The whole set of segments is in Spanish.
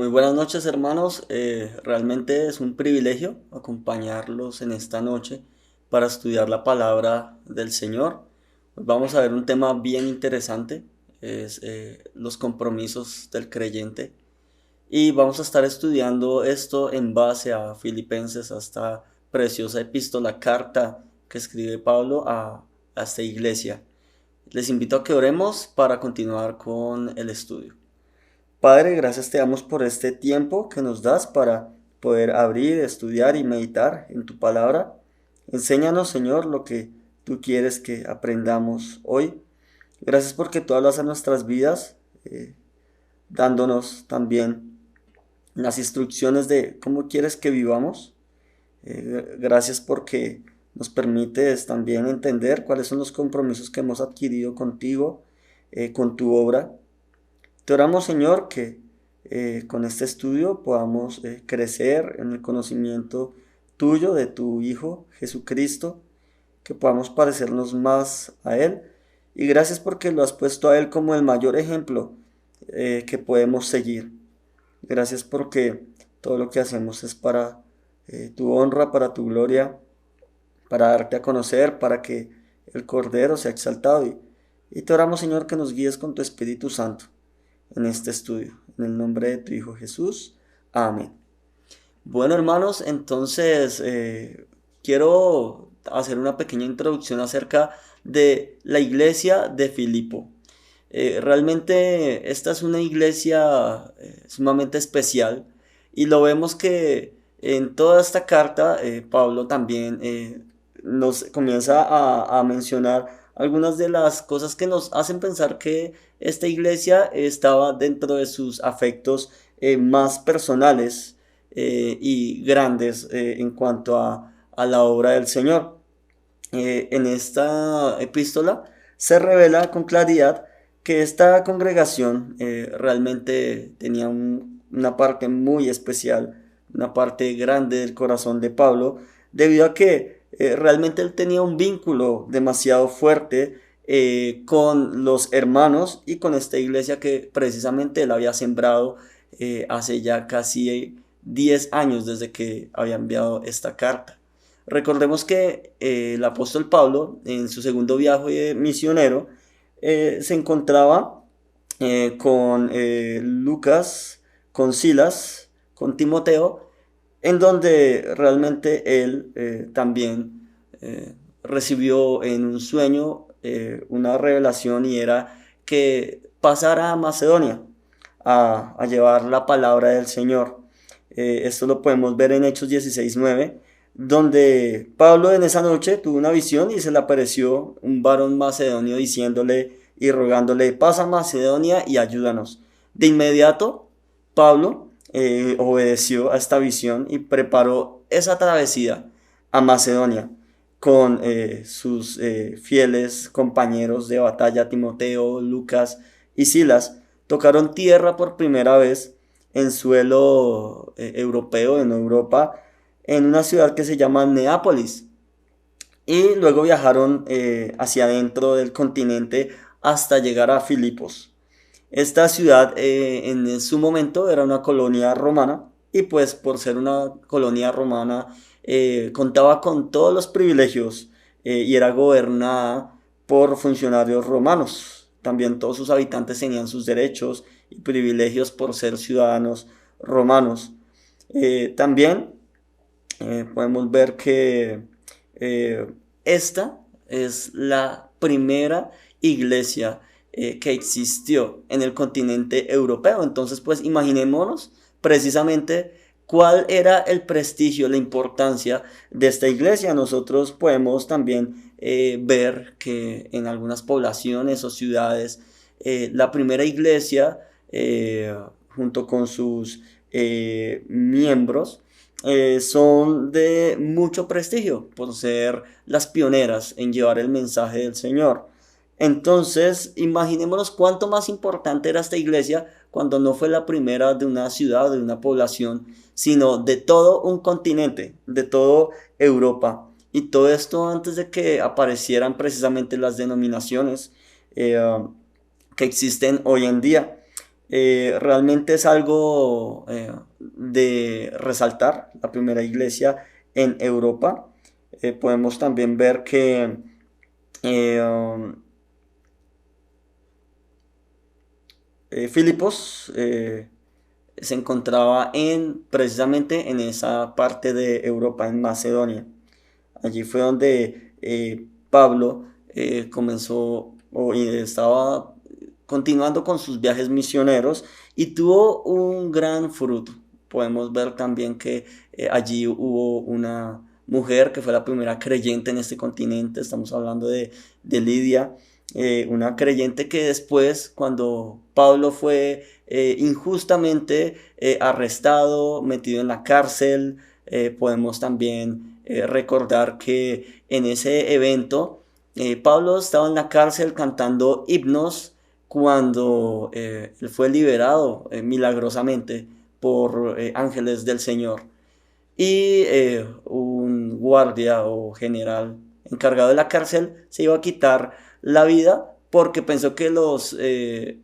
Muy buenas noches, hermanos. Realmente es un privilegio acompañarlos en esta noche para estudiar la palabra del Señor. Hoy vamos a ver un tema bien interesante, es los compromisos del creyente. Y vamos a estar estudiando esto en base a Filipenses, a esta preciosa epístola, carta que escribe Pablo a esta iglesia. Les invito a que oremos para continuar con el estudio. Padre, gracias te damos por este tiempo que nos das para poder abrir, estudiar y meditar en tu palabra. Enséñanos, Señor, lo que tú quieres que aprendamos hoy. Gracias porque tú hablas a nuestras vidas, dándonos también las instrucciones de cómo quieres que vivamos. Gracias porque nos permites también entender cuáles son los compromisos que hemos adquirido contigo, con tu obra. Te oramos, Señor, que con este estudio podamos crecer en el conocimiento tuyo, de tu Hijo Jesucristo, que podamos parecernos más a Él. Y gracias porque lo has puesto a Él como el mayor ejemplo que podemos seguir. Gracias porque todo lo que hacemos es para tu honra, para tu gloria, para darte a conocer, para que el Cordero sea exaltado. Y te oramos, Señor, que nos guíes con tu Espíritu Santo en este estudio. En el nombre de tu Hijo Jesús. Amén. Bueno, hermanos, entonces quiero hacer una pequeña introducción acerca de la iglesia de Filipo. Realmente esta es una iglesia sumamente especial y lo vemos que en toda esta carta Pablo también nos comienza a mencionar algunas de las cosas que nos hacen pensar que esta iglesia estaba dentro de sus afectos más personales y grandes en cuanto a la obra del Señor. En esta epístola se revela con claridad que esta congregación realmente tenía una parte muy especial, una parte grande del corazón de Pablo, debido a que realmente él tenía un vínculo demasiado fuerte con los hermanos y con esta iglesia que precisamente él había sembrado hace ya casi 10 años desde que había enviado esta carta. Recordemos que el apóstol Pablo, en su segundo viaje misionero, se encontraba con Lucas, con Silas, con Timoteo, en donde realmente él también recibió en un sueño una revelación y era que pasara a Macedonia a llevar la palabra del Señor. Esto lo podemos ver en Hechos 16:9, donde Pablo en esa noche tuvo una visión y se le apareció un varón macedonio diciéndole y rogándole: pasa a Macedonia y ayúdanos. De inmediato, Pablo obedeció a esta visión y preparó esa travesía a Macedonia con sus fieles compañeros de batalla, Timoteo, Lucas y Silas. Tocaron tierra por primera vez en suelo europeo, en Europa, en una ciudad que se llama Neápolis. Y luego viajaron hacia adentro del continente hasta llegar a Filipos. Esta ciudad en su momento era una colonia romana y pues por ser una colonia romana contaba con todos los privilegios y era gobernada por funcionarios romanos. También todos sus habitantes tenían sus derechos y privilegios por ser ciudadanos romanos. También podemos ver que esta es la primera iglesia que existió en el continente europeo. Entonces, pues imaginémonos precisamente cuál era el prestigio, la importancia de esta iglesia. Nosotros podemos también ver que en algunas poblaciones o ciudades la primera iglesia junto con sus miembros son de mucho prestigio por ser las pioneras en llevar el mensaje del Señor. Entonces, imaginémonos cuánto más importante era esta iglesia cuando no fue la primera de una ciudad, de una población, sino de todo un continente, de toda Europa. Y todo esto antes de que aparecieran precisamente las denominaciones que existen hoy en día. Realmente es algo de resaltar, la primera iglesia en Europa. Podemos también ver que um, Filipos se encontraba precisamente en esa parte de Europa, en Macedonia. Allí fue donde Pablo comenzó y estaba continuando con sus viajes misioneros y tuvo un gran fruto. Podemos ver también que allí hubo una mujer que fue la primera creyente en este continente. Estamos hablando de Lidia, una creyente que después, cuando Pablo fue injustamente arrestado, metido en la cárcel, podemos también recordar que en ese evento Pablo estaba en la cárcel cantando himnos cuando él fue liberado milagrosamente por ángeles del Señor. Y un guardia o general encargado de la cárcel se iba a quitar la vida porque pensó que los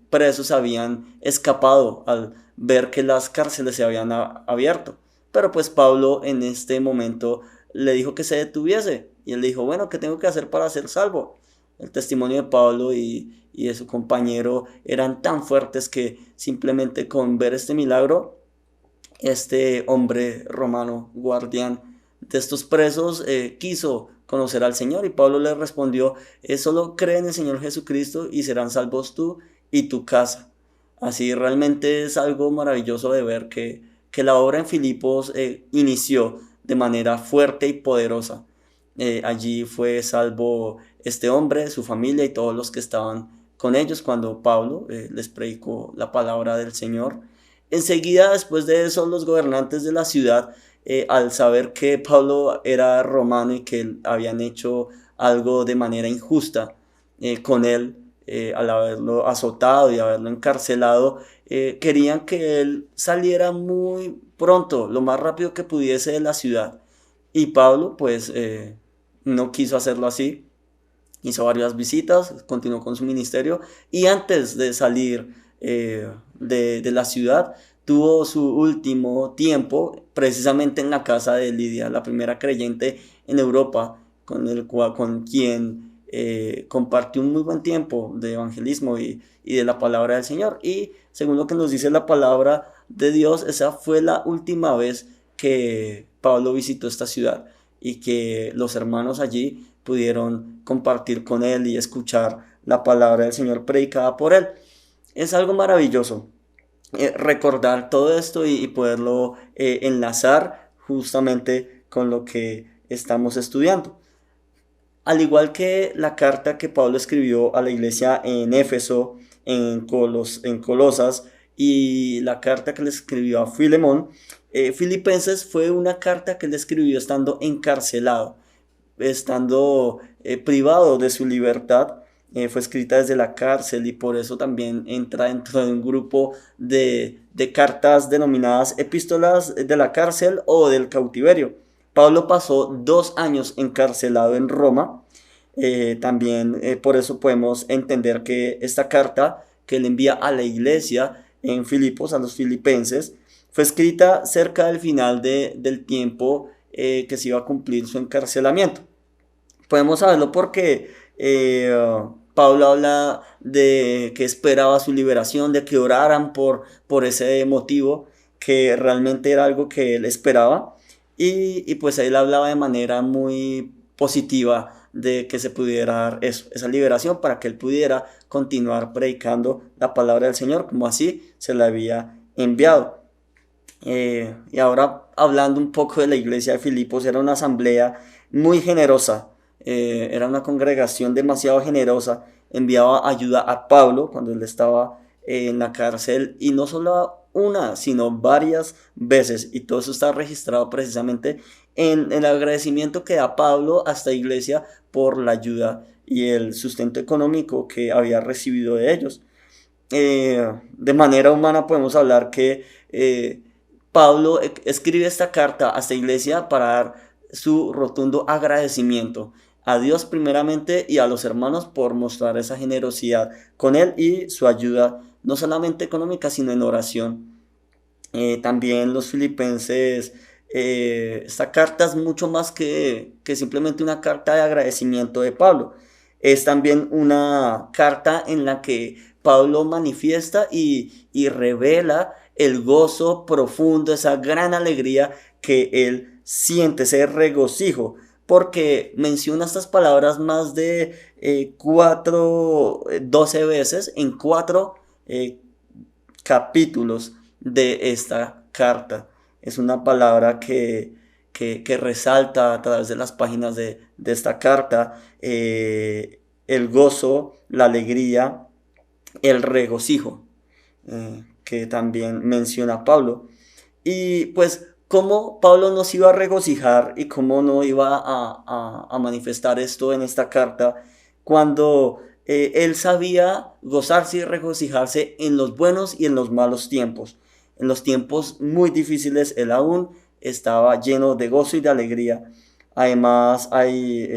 presos habían escapado al ver que las cárceles se habían abierto. Pero pues Pablo en este momento le dijo que se detuviese y él le dijo, bueno, ¿qué tengo que hacer para ser salvo? El testimonio de Pablo y de su compañero eran tan fuertes que simplemente con ver este milagro, este hombre romano, guardián de estos presos, quiso conocer al Señor y Pablo le respondió, solo cree en el Señor Jesucristo y serán salvos tú y tu casa. Así realmente es algo maravilloso de ver que la obra en Filipos inició de manera fuerte y poderosa. Allí fue salvo este hombre, su familia y todos los que estaban con ellos cuando Pablo les predicó la palabra del Señor. Enseguida, después de eso, los gobernantes de la ciudad, al saber que Pablo era romano y que habían hecho algo de manera injusta con él, al haberlo azotado y haberlo encarcelado, querían que él saliera muy pronto, lo más rápido que pudiese de la ciudad. Y Pablo, pues, no quiso hacerlo así. Hizo varias visitas, continuó con su ministerio y antes de salir de la ciudad, tuvo su último tiempo precisamente en la casa de Lidia, la primera creyente en Europa, con quien compartió un muy buen tiempo de evangelismo y de la palabra del Señor. Y según lo que nos dice la palabra de Dios, esa fue la última vez que Pablo visitó esta ciudad y que los hermanos allí pudieron compartir con él y escuchar la palabra del Señor predicada por él. Es algo maravilloso recordar todo esto y poderlo enlazar justamente con lo que estamos estudiando. Al igual que la carta que Pablo escribió a la iglesia en Éfeso, en Colosas, y la carta que le escribió a Filemón, Filipenses fue una carta que le escribió estando encarcelado, estando privado de su libertad. Fue escrita desde la cárcel y por eso también entra dentro de un grupo de cartas denominadas epístolas de la cárcel o del cautiverio. Pablo pasó 2 años encarcelado en Roma. También por eso podemos entender que esta carta que le envía a la iglesia en Filipos, a los filipenses, fue escrita cerca del final del tiempo que se iba a cumplir su encarcelamiento. Podemos saberlo porque Pablo habla de que esperaba su liberación, de que oraran por ese motivo, que realmente era algo que él esperaba. Y pues él hablaba de manera muy positiva de que se pudiera dar eso, esa liberación para que él pudiera continuar predicando la palabra del Señor, como así se le había enviado. Y ahora hablando un poco de la iglesia de Filipos, era una asamblea muy generosa, era una congregación demasiado generosa, enviaba ayuda a Pablo cuando él estaba en la cárcel y no solo una, sino varias veces, y todo eso está registrado precisamente en el agradecimiento que da Pablo a esta iglesia por la ayuda y el sustento económico que había recibido de ellos. De manera humana podemos hablar que Pablo escribe esta carta a esta iglesia para dar su rotundo agradecimiento a Dios primeramente y a los hermanos por mostrar esa generosidad con él y su ayuda no solamente económica, sino en oración. También los filipenses, esta carta es mucho más que simplemente una carta de agradecimiento de Pablo. Es también una carta en la que Pablo manifiesta y revela el gozo profundo, esa gran alegría que él siente, ese regocijo, porque menciona estas palabras más de 12 veces en 4 capítulos de esta carta. Es una palabra que resalta a través de las páginas de esta carta el gozo, la alegría, el regocijo, que también menciona Pablo. Y pues cómo Pablo nos iba a regocijar y cómo no iba a manifestar esto en esta carta cuando él sabía gozarse y regocijarse en los buenos y en los malos tiempos. En los tiempos muy difíciles él aún estaba lleno de gozo y de alegría. Además hay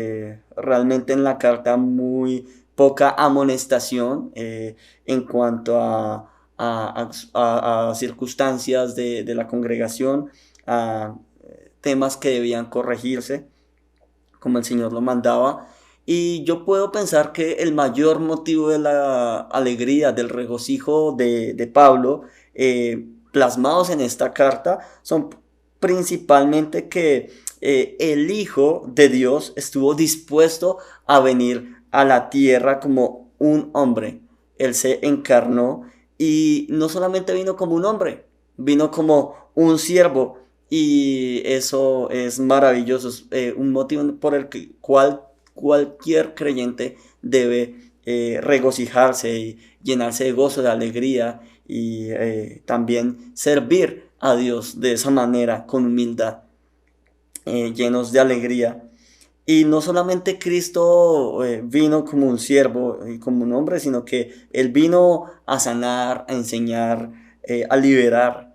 realmente en la carta muy poca amonestación en cuanto a circunstancias de la congregación, a temas que debían corregirse, como el Señor lo mandaba. Y yo puedo pensar que el mayor motivo de la alegría, del regocijo de Pablo, plasmados en esta carta, son principalmente que el Hijo de Dios estuvo dispuesto a venir a la tierra como un hombre. Él se encarnó y no solamente vino como un hombre, vino como un siervo. Y eso es maravilloso, es un motivo por el cual cualquier creyente debe regocijarse y llenarse de gozo, de alegría y también servir a Dios de esa manera, con humildad, llenos de alegría. Y no solamente Cristo vino como un siervo y como un hombre, sino que Él vino a sanar, a enseñar, a liberar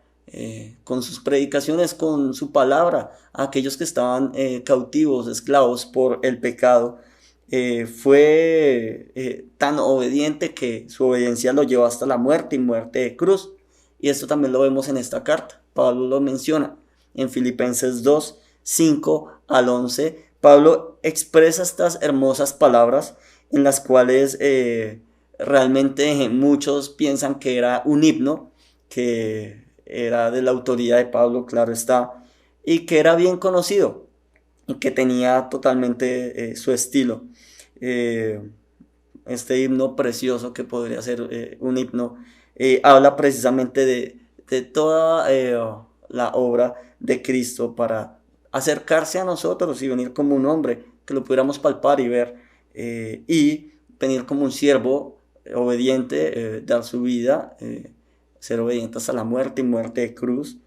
con sus predicaciones, con su palabra, a aquellos que estaban cautivos, esclavos por el pecado. Fue tan obediente que su obediencia lo llevó hasta la muerte y muerte de cruz. Y esto también lo vemos en esta carta. Pablo lo menciona en Filipenses 2, 5 al 11. Pablo expresa estas hermosas palabras en las cuales realmente muchos piensan que era un himno, que era de la autoría de Pablo, claro está, y que era bien conocido y que tenía totalmente su estilo. Eh, este himno precioso que podría ser un himno, habla precisamente de toda la obra de Cristo para acercarse a nosotros y venir como un hombre, que lo pudiéramos palpar y ver, y venir como un siervo obediente, dar su vida, ser obediente hasta la muerte y muerte de cruz.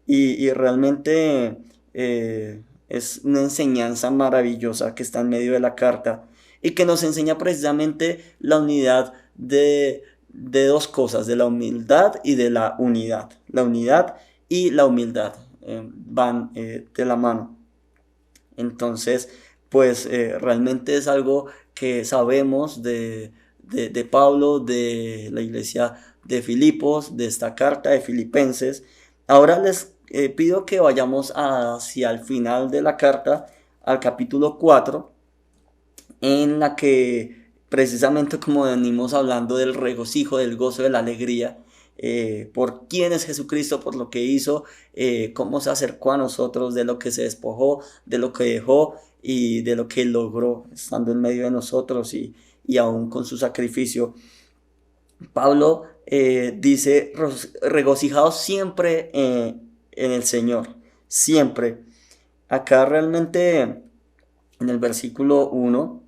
Y realmente es una enseñanza maravillosa que está en medio de la carta y que nos enseña precisamente la unidad de dos cosas, de la humildad y de la unidad. La unidad y la humildad van de la mano. Entonces, pues realmente es algo que sabemos de Pablo, de la iglesia de Filipos, de esta carta de Filipenses. Ahora les pido que vayamos hacia el final de la carta, al capítulo 4, en la que precisamente como venimos hablando del regocijo, del gozo, de la alegría, por quién es Jesucristo, por lo que hizo, cómo se acercó a nosotros, de lo que se despojó, de lo que dejó y de lo que logró estando en medio de nosotros y aún con su sacrificio. Pablo dice, regocijaos siempre en el Señor, siempre. Acá realmente en el versículo 1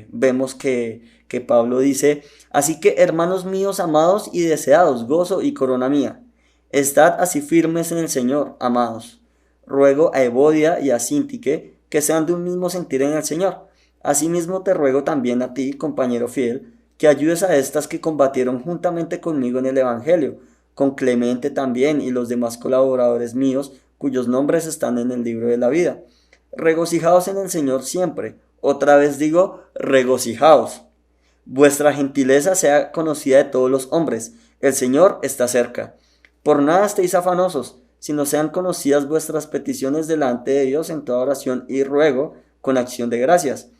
vemos que Pablo dice, así que hermanos míos amados y deseados, gozo y corona mía, estad así firmes en el Señor, amados. Ruego a Evodia y a Síntique que sean de un mismo sentir en el Señor. Asimismo te ruego también a ti, compañero fiel, que ayudes a estas que combatieron juntamente conmigo en el Evangelio, con Clemente también y los demás colaboradores míos, cuyos nombres están en el libro de la vida. Regocijaos en el Señor siempre. Otra vez digo, regocijaos. Vuestra gentileza sea conocida de todos los hombres. El Señor está cerca. Por nada estéis afanosos, sino sean conocidas vuestras peticiones delante de Dios en toda oración y ruego con acción de gracias.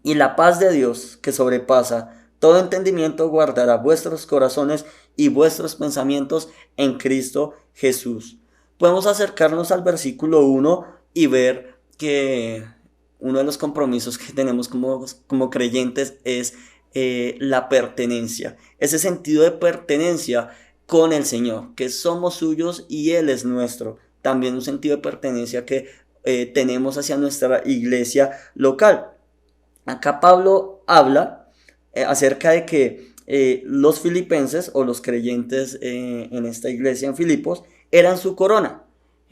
Y la paz de Dios, que sobrepasa todo entendimiento, guardará vuestros corazones y vuestros pensamientos en Cristo Jesús. Podemos acercarnos al versículo 1 y ver que uno de los compromisos que tenemos como creyentes es la pertenencia. Ese sentido de pertenencia con el Señor, que somos suyos y Él es nuestro. También un sentido de pertenencia que tenemos hacia nuestra iglesia local. Acá Pablo habla acerca de que los filipenses o los creyentes en esta iglesia en Filipos eran su corona,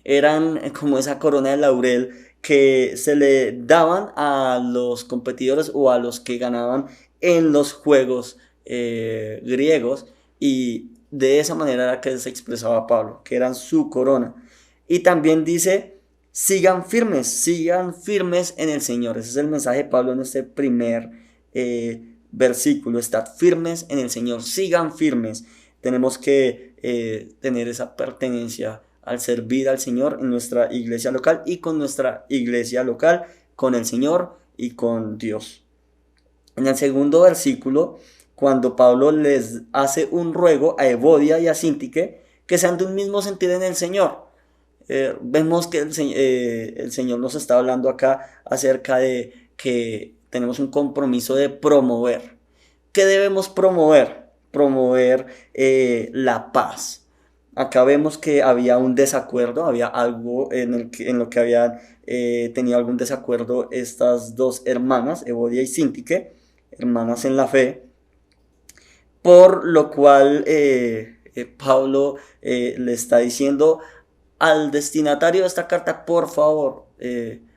eran como esa corona de laurel que se le daban a los competidores o a los que ganaban en los juegos griegos, y de esa manera era que se expresaba Pablo, que eran su corona. Y también dice: sigan firmes en el Señor. Ese es el mensaje de Pablo en este primer versículo. Estad firmes en el Señor, sigan firmes. Tenemos que tener esa pertenencia al servir al Señor en nuestra iglesia local y con nuestra iglesia local, con el Señor y con Dios. En el segundo versículo, cuando Pablo les hace un ruego a Evodia y a Síntique que sean de un mismo sentir en el Señor. Vemos que el Señor nos está hablando acá acerca de que tenemos un compromiso de promover. ¿Qué debemos promover? Promover la paz. Acá vemos que había un desacuerdo, había algo en lo que habían tenido algún desacuerdo estas dos hermanas, Evodia y Síntique, hermanas en la fe, por lo cual Pablo le está diciendo al destinatario de esta carta: por favor,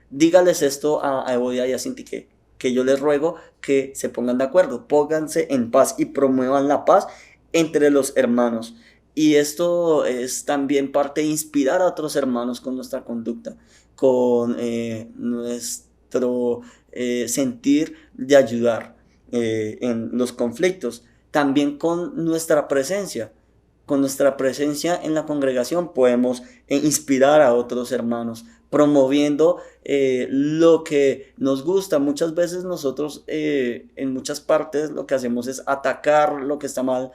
dígales esto a Evodia y a Síntique, que yo les ruego que se pongan de acuerdo, pónganse en paz y promuevan la paz entre los hermanos. Y esto es también parte de inspirar a otros hermanos con nuestra conducta, con nuestro sentir de ayudar en los conflictos, también con nuestra presencia. Con nuestra presencia en la congregación podemos inspirar a otros hermanos, promoviendo lo que nos gusta. Muchas veces nosotros en muchas partes lo que hacemos es atacar lo que está mal,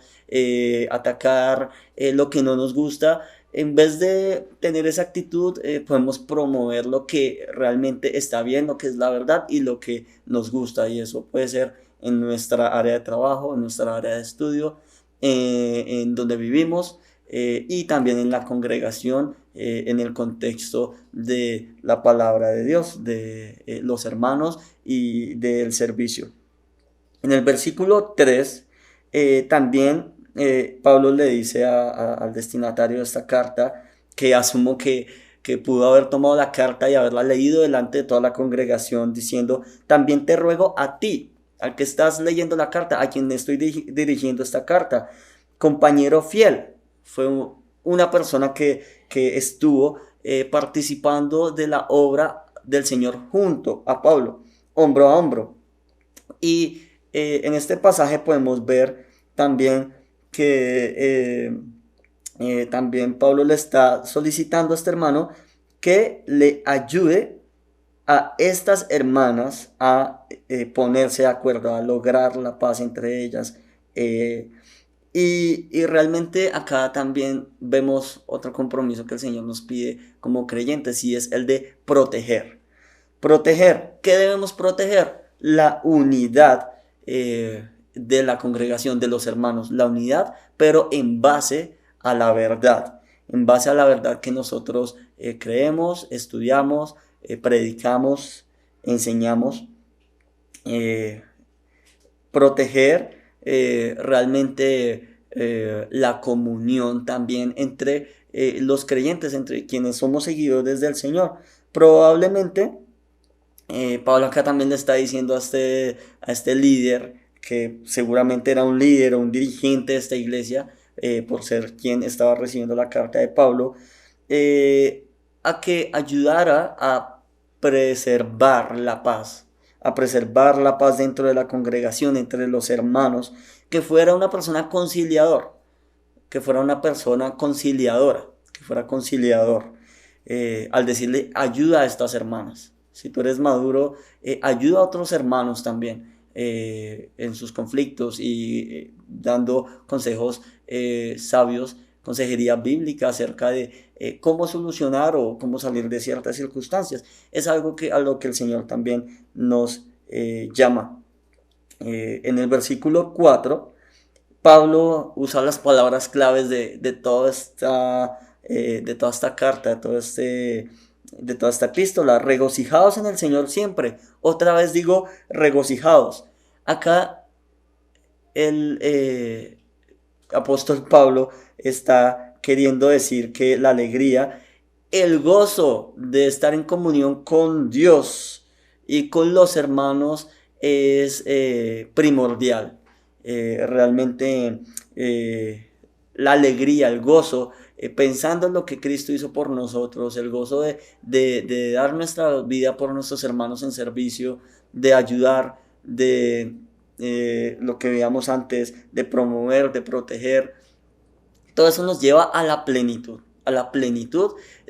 atacar lo que no nos gusta. En vez de tener esa actitud, podemos promover lo que realmente está bien, lo que es la verdad y lo que nos gusta. Y eso puede ser en nuestra área de trabajo, en nuestra área de estudio, en donde vivimos, y también en la congregación, en el contexto de la palabra de Dios, de los hermanos y del servicio. En el versículo 3 también Pablo le dice al destinatario de esta carta, que asumo que pudo haber tomado la carta y haberla leído delante de toda la congregación, diciendo: también te ruego a ti, al que estás leyendo la carta, a quien estoy dirigiendo esta carta, compañero fiel. Fue una persona que estuvo participando de la obra del Señor junto a Pablo, hombro a hombro. Y en este pasaje podemos ver también que también Pablo le está solicitando a este hermano que le ayude a estas hermanas a ponerse de acuerdo, a lograr la paz entre ellas. Y realmente acá también vemos otro compromiso que el Señor nos pide como creyentes, y es el de proteger. Proteger. ¿Qué debemos proteger? La unidad de la congregación, de los hermanos. La unidad, pero en base a la verdad. En base a la verdad que nosotros creemos, estudiamos, predicamos, enseñamos. Proteger realmente la comunión también entre los creyentes, entre quienes somos seguidores del Señor. Probablemente Pablo acá también le está diciendo a este líder, que seguramente era un líder o un dirigente de esta iglesia, por ser quien estaba recibiendo la carta de Pablo, a que ayudara a preservar la paz, a preservar la paz dentro de la congregación, entre los hermanos, que fuera una persona conciliador, que fuera una persona conciliadora, que fuera conciliador, al decirle ayuda a estas hermanas. Si tú eres maduro, ayuda a otros hermanos también en sus conflictos y dando consejos sabios, consejería bíblica acerca de cómo solucionar o cómo salir de ciertas circunstancias. Es algo a lo que el Señor también nos llama. En el versículo 4, Pablo usa las palabras claves de toda esta carta, de toda esta epístola. Regocijaos en el Señor siempre. Otra vez digo regocijaos. Acá el apóstol Pablo está queriendo decir que la alegría, el gozo de estar en comunión con Dios y con los hermanos es primordial. Realmente la alegría, el gozo, pensando en lo que Cristo hizo por nosotros, el gozo de dar nuestra vida por nuestros hermanos en servicio, de ayudar, de lo que veíamos antes, de promover, de proteger. Todo eso nos lleva a la plenitud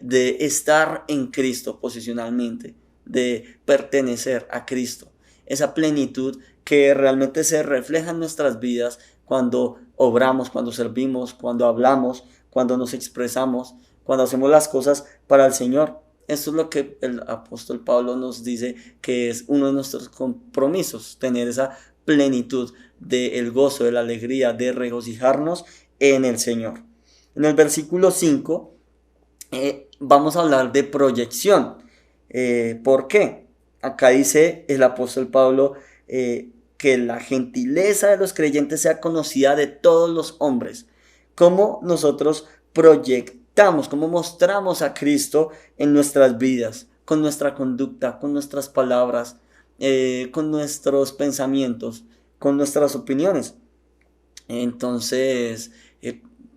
de estar en Cristo posicionalmente, de pertenecer a Cristo. Esa plenitud que realmente se refleja en nuestras vidas cuando obramos, cuando servimos, cuando hablamos, cuando nos expresamos, cuando hacemos las cosas para el Señor. Eso es lo que el apóstol Pablo nos dice que es uno de nuestros compromisos, tener esa plenitud del gozo, de la alegría, de regocijarnos en el Señor. En el versículo 5 vamos a hablar de proyección. ¿Por qué? Acá dice el apóstol Pablo que la gentileza de los creyentes sea conocida de todos los hombres. Cómo nosotros proyectamos, cómo mostramos a Cristo en nuestras vidas, con nuestra conducta, con nuestras palabras, con nuestros pensamientos, con nuestras opiniones. Entonces,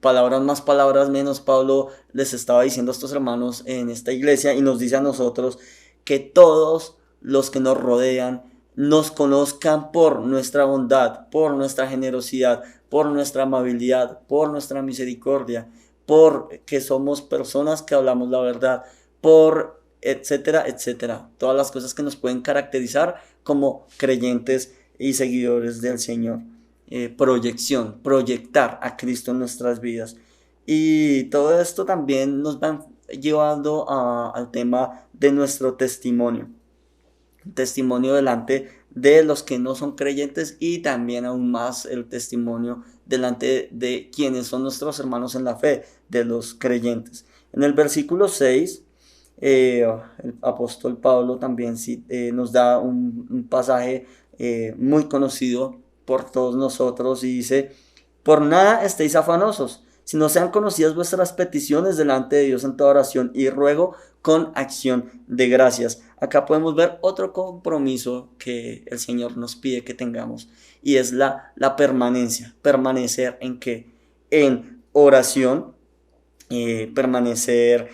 palabras más, palabras menos, Pablo les estaba diciendo a estos hermanos en esta iglesia y nos dice a nosotros que todos los que nos rodean nos conozcan por nuestra bondad, por nuestra generosidad, por nuestra amabilidad, por nuestra misericordia, por que somos personas que hablamos la verdad, por etcétera, etcétera. Todas las cosas que nos pueden caracterizar como creyentes y seguidores del Señor. Proyección, proyectar a Cristo en nuestras vidas. Y todo esto también nos va llevando al tema de nuestro testimonio. Testimonio delante de los que no son creyentes y también aún más el testimonio delante de quienes son nuestros hermanos en la fe, de los creyentes. En el versículo 6, el apóstol Pablo también nos da un pasaje muy conocido por todos nosotros y dice: por nada estéis afanosos, sino sean conocidas vuestras peticiones delante de Dios en toda oración y ruego con acción de gracias. Acá podemos ver otro compromiso que el Señor nos pide que tengamos, y es la permanencia. Permanecer en ¿qué? En oración, permanecer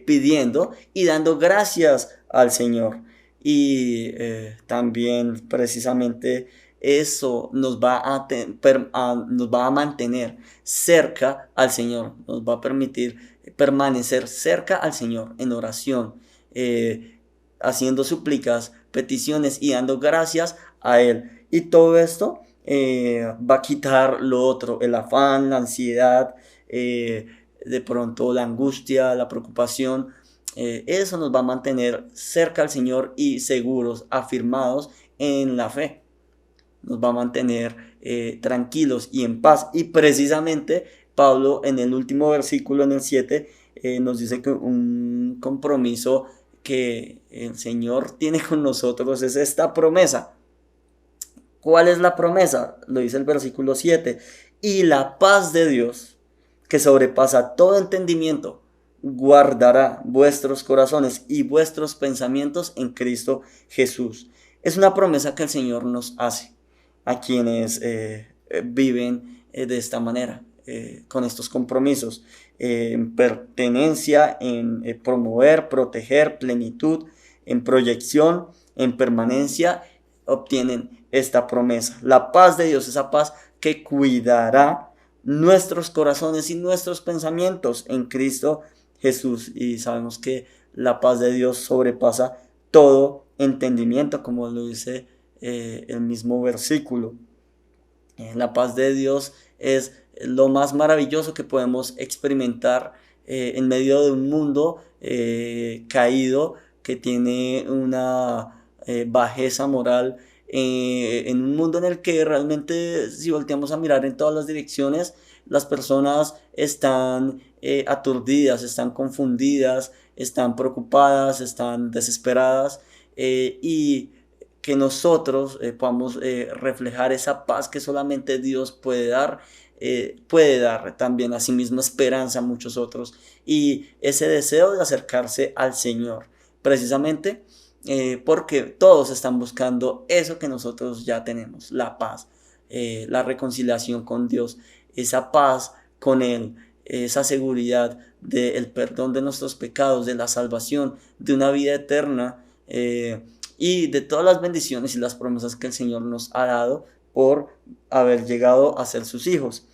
pidiendo y dando gracias al Señor. Y también precisamente eso nos va a mantener cerca al Señor, nos va a permitir permanecer cerca al Señor en oración, haciendo súplicas, peticiones y dando gracias a Él. Y todo esto va a quitar lo otro, el afán, la ansiedad, de pronto la angustia, la preocupación. Eso nos va a mantener cerca al Señor y seguros, afirmados en la fe. Nos va a mantener tranquilos y en paz. Y precisamente Pablo en el último versículo, en el 7, nos dice que un compromiso que el Señor tiene con nosotros es esta promesa. ¿Cuál es la promesa? Lo dice el versículo 7. Y la paz de Dios, que sobrepasa todo entendimiento, guardará vuestros corazones y vuestros pensamientos en Cristo Jesús. Es una promesa que el Señor nos hace a quienes viven de esta manera, con estos compromisos, en pertenencia, en promover, proteger, plenitud, en proyección, en permanencia obtienen esta promesa. La paz de Dios, esa paz que cuidará nuestros corazones y nuestros pensamientos en Cristo Jesús. Y sabemos que la paz de Dios sobrepasa todo entendimiento, como lo dice el mismo versículo. La paz de Dios es lo más maravilloso que podemos experimentar en medio de un mundo caído, que tiene una bajeza moral, en un mundo en el que realmente, si volteamos a mirar en todas las direcciones, las personas están aturdidas, están confundidas, están preocupadas, están desesperadas, y que nosotros podamos reflejar esa paz que solamente Dios puede dar también a sí mismo esperanza a muchos otros, y ese deseo de acercarse al Señor, precisamente porque todos están buscando eso que nosotros ya tenemos, la paz, la reconciliación con Dios, esa paz con Él, esa seguridad del perdón de nuestros pecados, de la salvación, de una vida eterna, y de todas las bendiciones y las promesas que el Señor nos ha dado por haber llegado a ser sus hijos.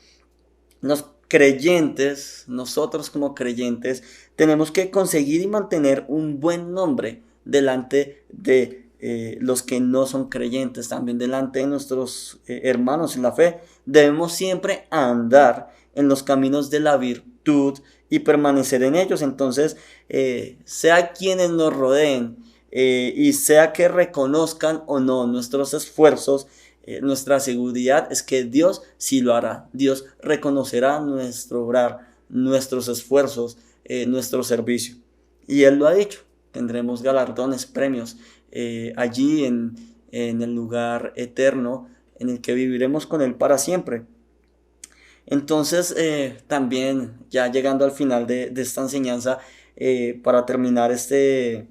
Los creyentes, nosotros como creyentes, tenemos que conseguir y mantener un buen nombre delante de los que no son creyentes, también delante de nuestros hermanos en la fe. Debemos siempre andar en los caminos de la virtud y permanecer en ellos. Entonces, sea quienes nos rodeen, y sea que reconozcan o no nuestros esfuerzos, nuestra seguridad es que Dios sí lo hará. Dios reconocerá nuestro obrar, nuestros esfuerzos, nuestro servicio. Y Él lo ha dicho, tendremos galardones, premios, allí en el lugar eterno en el que viviremos con Él para siempre. Entonces, también ya llegando al final de esta enseñanza, para terminar este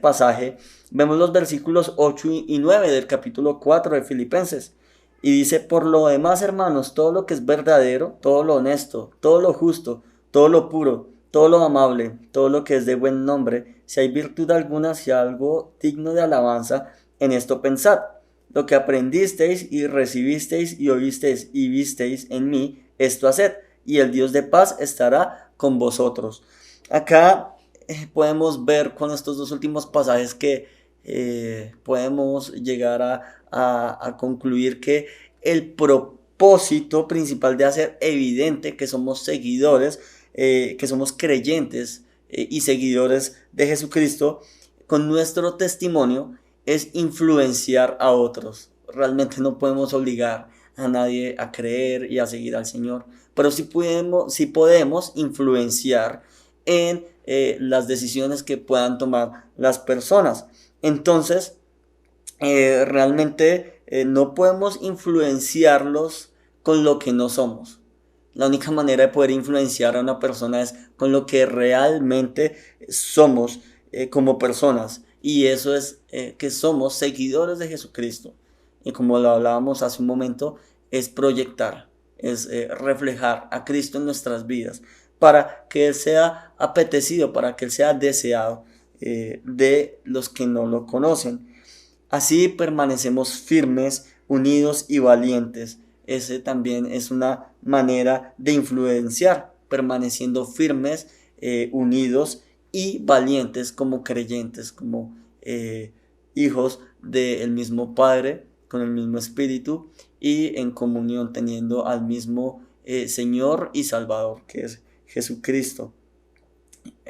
pasaje, vemos los versículos 8 y 9 del capítulo 4 de Filipenses. Y dice: por lo demás, hermanos, todo lo que es verdadero, todo lo honesto, todo lo justo, todo lo puro, todo lo amable, todo lo que es de buen nombre, si hay virtud alguna, si hay algo digno de alabanza, en esto pensad. Lo que aprendisteis y recibisteis y oísteis y visteis en mí, esto haced, y el Dios de paz estará con vosotros. Acá podemos ver con estos dos últimos pasajes que podemos llegar a concluir que el propósito principal de hacer evidente que somos seguidores, que somos creyentes y seguidores de Jesucristo, con nuestro testimonio, es influenciar a otros. Realmente no podemos obligar a nadie a creer y a seguir al Señor, pero sí podemos influenciar en las decisiones que puedan tomar las personas. Entonces, realmente no podemos influenciarlos con lo que no somos. La única manera de poder influenciar a una persona es con lo que realmente somos como personas, y eso es que somos seguidores de Jesucristo. Y como lo hablábamos hace un momento, es proyectar, es reflejar a Cristo en nuestras vidas, para que Él sea apetecido, para que Él sea deseado de los que no lo conocen. Así permanecemos firmes, unidos y valientes. Ese también es una manera de influenciar, permaneciendo firmes, unidos y valientes como creyentes, como hijos del mismo Padre, con el mismo Espíritu y en comunión, teniendo al mismo Señor y Salvador, que es Jesucristo.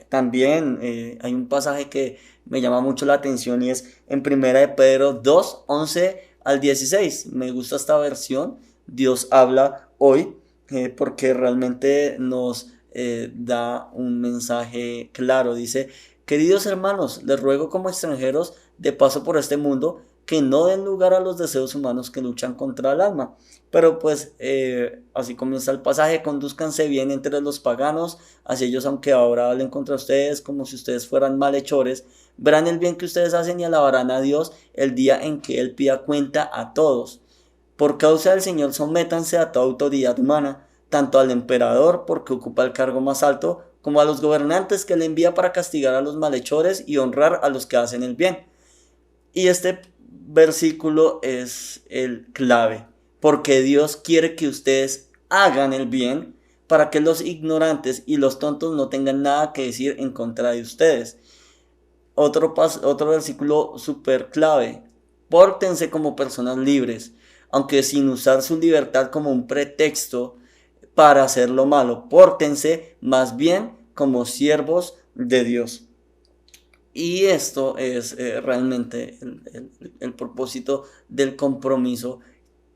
También hay un pasaje que me llama mucho la atención, y es en 1 de Pedro 2, 11 al 16. Me gusta esta versión. Dios habla hoy, porque realmente nos da un mensaje claro. Dice: queridos hermanos, les ruego como extranjeros de paso por este mundo, que no den lugar a los deseos humanos que luchan contra el alma. Pero pues así comienza el pasaje: condúzcanse bien entre los paganos, así ellos, aunque ahora hablen contra ustedes como si ustedes fueran malhechores, verán el bien que ustedes hacen y alabarán a Dios el día en que Él pida cuenta a todos. Por causa del Señor, sométanse a toda autoridad humana, tanto al emperador, porque ocupa el cargo más alto, como a los gobernantes, que Él envía para castigar a los malhechores y honrar a los que hacen el bien. Y este versículo es el clave, porque Dios quiere que ustedes hagan el bien para que los ignorantes y los tontos no tengan nada que decir en contra de ustedes. Otro versículo súper clave, pórtense como personas libres, aunque sin usar su libertad como un pretexto para hacer lo malo, pórtense más bien como siervos de Dios. Y esto es realmente el propósito del compromiso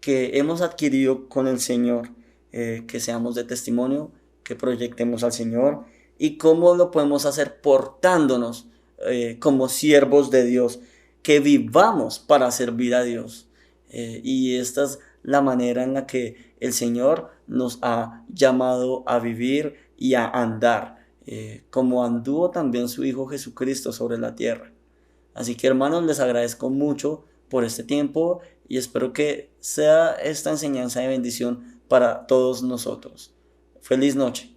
que hemos adquirido con el Señor, que seamos de testimonio, que proyectemos al Señor y cómo lo podemos hacer portándonos como siervos de Dios, que vivamos para servir a Dios. Y esta es la manera en la que el Señor nos ha llamado a vivir y a andar, como anduvo también su Hijo Jesucristo sobre la tierra. Así que hermanos, les agradezco mucho por este tiempo y espero que sea esta enseñanza de bendición para todos nosotros. Feliz noche.